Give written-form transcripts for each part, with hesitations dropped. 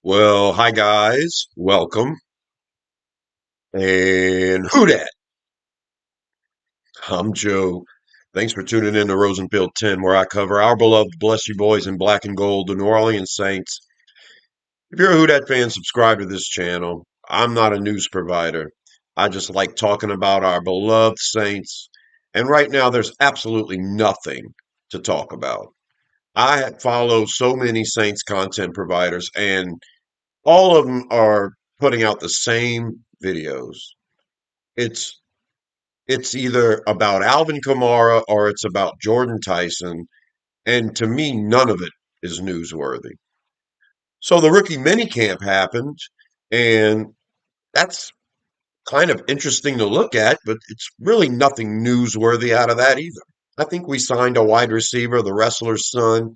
Well, hi guys, welcome. And who dat? I'm Joe. Thanks for tuning in to Rosenfield 10, where I cover our beloved Bless You Boys in black and gold, the New Orleans Saints. If you're a Who Dat fan, subscribe to this channel. I'm not a news provider. I just like talking about our beloved Saints. And right now, there's absolutely nothing to talk about. I follow so many Saints content providers, and all of them are putting out the same videos. It's it's either about Alvin Kamara or it's about Jordan Tyson, and to me, none of it is newsworthy. So the rookie minicamp happened, and that's kind of interesting to look at, but it's really nothing newsworthy out of that either. I think we signed a wide receiver, the wrestler's son,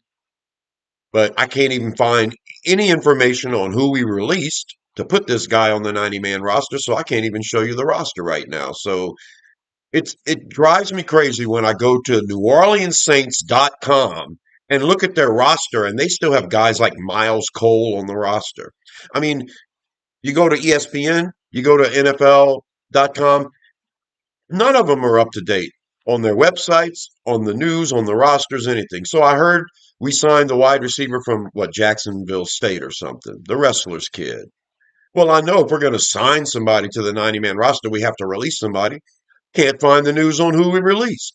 but I can't even find any information on who we released to put this guy on the 90-man roster, so I can't even show you the roster right now. So it drives me crazy when I go to NewOrleansSaints.com and look at their roster, and they still have guys like Miles Cole on the roster. I mean, you go to ESPN, you go to NFL.com, none of them are up to date on their websites, on the news, on the rosters, anything. So I heard we signed the wide receiver from what, Jacksonville State or something, the wrestler's kid. Well, I know if we're going to sign somebody to the 90-man roster, we have to release somebody. Can't find the news on who we released.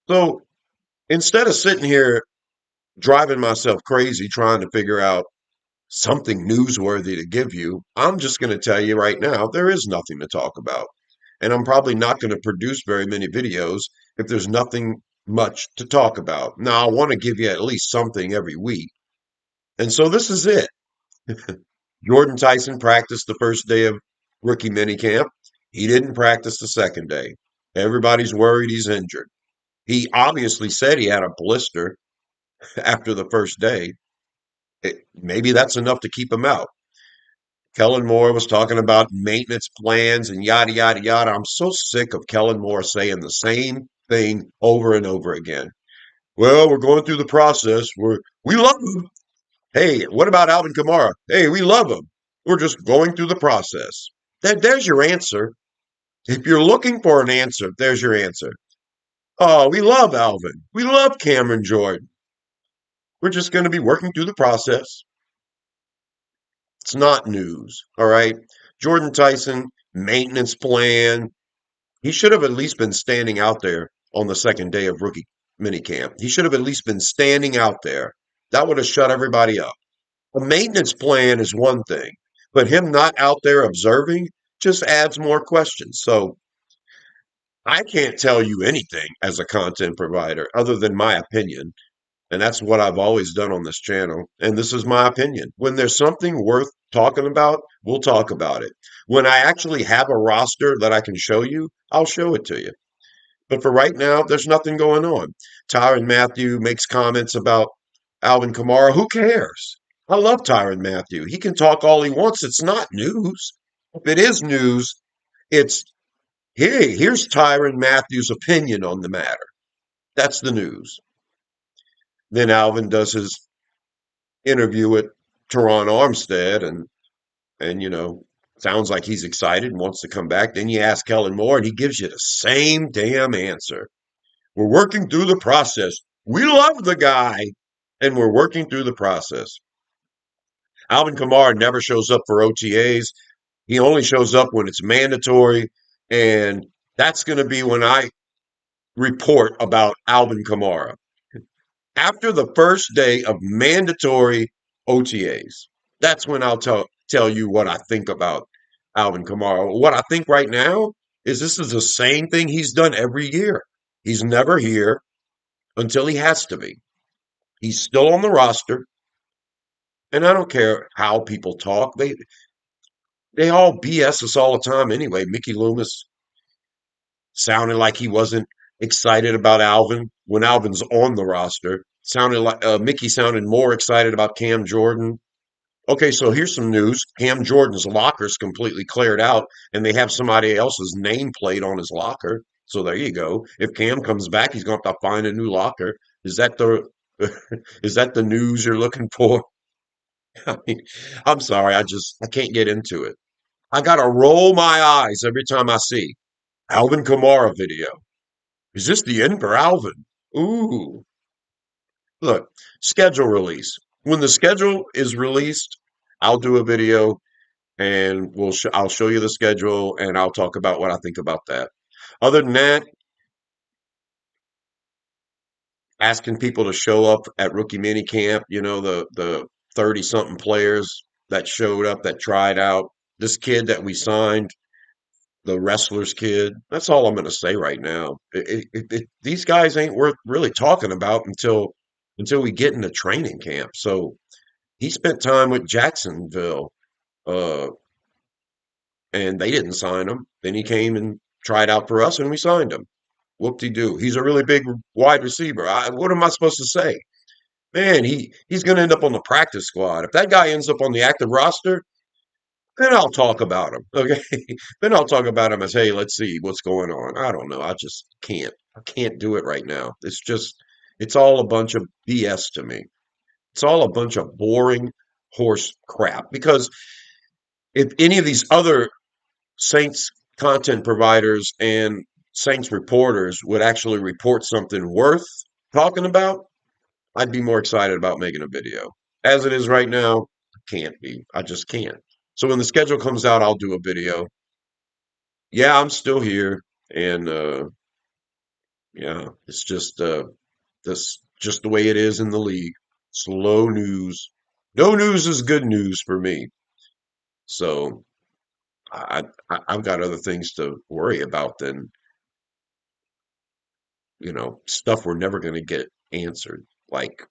So instead of sitting here driving myself crazy trying to figure out something newsworthy to give you, I'm just going to tell you right now there is nothing to talk about. And I'm probably not going to produce very many videos if there's nothing much to talk about. Now, I want to give you at least something every week. And so this is it. Jordan Tyson practiced the first day of rookie minicamp. He didn't practice the second day. Everybody's worried he's injured. He obviously said he had a blister after the first day. Maybe that's enough to keep him out. Kellen Moore was talking about maintenance plans and yada, yada, yada. I'm so sick of Kellen Moore saying the same thing over and over again. Well, we're going through the process. We love him. Hey, what about Alvin Kamara? Hey, we love him. We're just going through the process. There's your answer. If you're looking for an answer, there's your answer. Oh, we love Alvin. We love Cameron Jordan. We're just going to be working through the process. It's not news. All right. Jordan Tyson, maintenance plan. He should have at least been standing out there on the second day of rookie minicamp. He should have at least been standing out there. That would have shut everybody up. A maintenance plan is one thing, but him not out there observing just adds more questions. So I can't tell you anything as a content provider other than my opinion. And that's what I've always done on this channel. And this is my opinion. When there's something worth talking about, we'll talk about it. When I actually have a roster that I can show you, I'll show it to you. But for right now, there's nothing going on. Tyrann Mathieu makes comments about Alvin Kamara. Who cares? I love Tyrann Mathieu. He can talk all he wants. It's not news. If it is news, it's here's Tyrann Mathieu's opinion on the matter. That's the news. Then Alvin does his interview with Teron Armstead and sounds like he's excited and wants to come back. Then you ask Kellen Moore and he gives you the same damn answer. We're working through the process. We love the guy and we're working through the process. Alvin Kamara never shows up for OTAs. He only shows up when it's mandatory. And that's going to be when I report about Alvin Kamara. After the first day of mandatory OTAs, that's when I'll tell you what I think about Alvin Kamara. What I think right now is this is the same thing he's done every year. He's never here until he has to be. He's still on the roster, and I don't care how people talk. They all BS us all the time anyway. Mickey Loomis sounded like he wasn't excited about Alvin when Alvin's on the roster. Sounded like Mickey sounded more excited about Cam Jordan. Okay, so here's some news. Cam Jordan's locker's completely cleared out, and they have somebody else's nameplate on his locker. So there you go. If Cam comes back, he's going to have to find a new locker. Is that the is that the news you're looking for? I mean, I'm sorry, I can't get into it. I gotta roll my eyes every time I see Alvin Kamara video. Is this the end for Alvin? Ooh, look, schedule release. When the schedule is released, I'll do a video and I'll show you the schedule and I'll talk about what I think about that. Other than that, asking people to show up at rookie mini camp, the 30 something players that showed up that tried out. This kid that we signed, the wrestler's kid. That's all I'm going to say right now. These guys ain't worth really talking about until we get into training camp. So he spent time with Jacksonville, uh, and they didn't sign him. Then he came and tried out for us, and we signed him. Whoop-de-doo. He's a really big wide receiver. What am I supposed to say? Man, he's going to end up on the practice squad. If that guy ends up on the active roster, then I'll talk about him. Okay, then I'll talk about him as, hey, let's see what's going on. I don't know. I just can't. I can't do it right now. It's all a bunch of BS to me. It's all a bunch of boring horse crap. Because if any of these other Saints content providers and Saints reporters would actually report something worth talking about, I'd be more excited about making a video. As it is right now, I can't be. I just can't. So when the schedule comes out, I'll do a video. Yeah, I'm still here, and yeah, it's just the way it is in the league. Slow news. No news is good news for me. So I've got other things to worry about than stuff we're never going to get answered. Like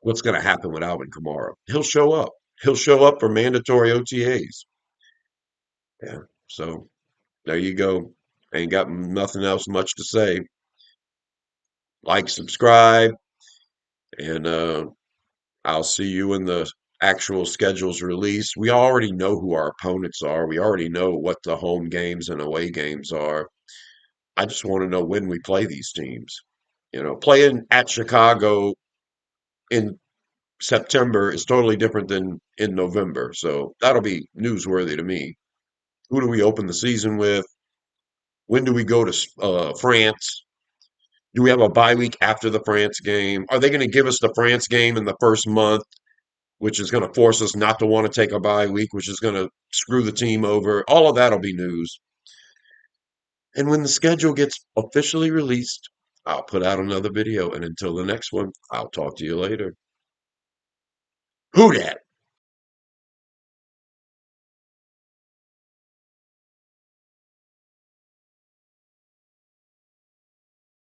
what's going to happen with Alvin Kamara? He'll show up. He'll show up for mandatory OTAs. Yeah. So there you go. Ain't got nothing else much to say. Like, subscribe, and I'll see you when the actual schedule's released. We already know who our opponents are. We already know what the home games and away games are. I just want to know when we play these teams. Playing at Chicago in September is totally different than in November. So that'll be newsworthy to me. Who do we open the season with? When do we go to France? Do we have a bye week after the France game? Are they going to give us the France game in the first month, which is going to force us not to want to take a bye week, which is going to screw the team over? All of that'll be news. And when the schedule gets officially released, I'll put out another video. And until the next one, I'll talk to you later. Who dat?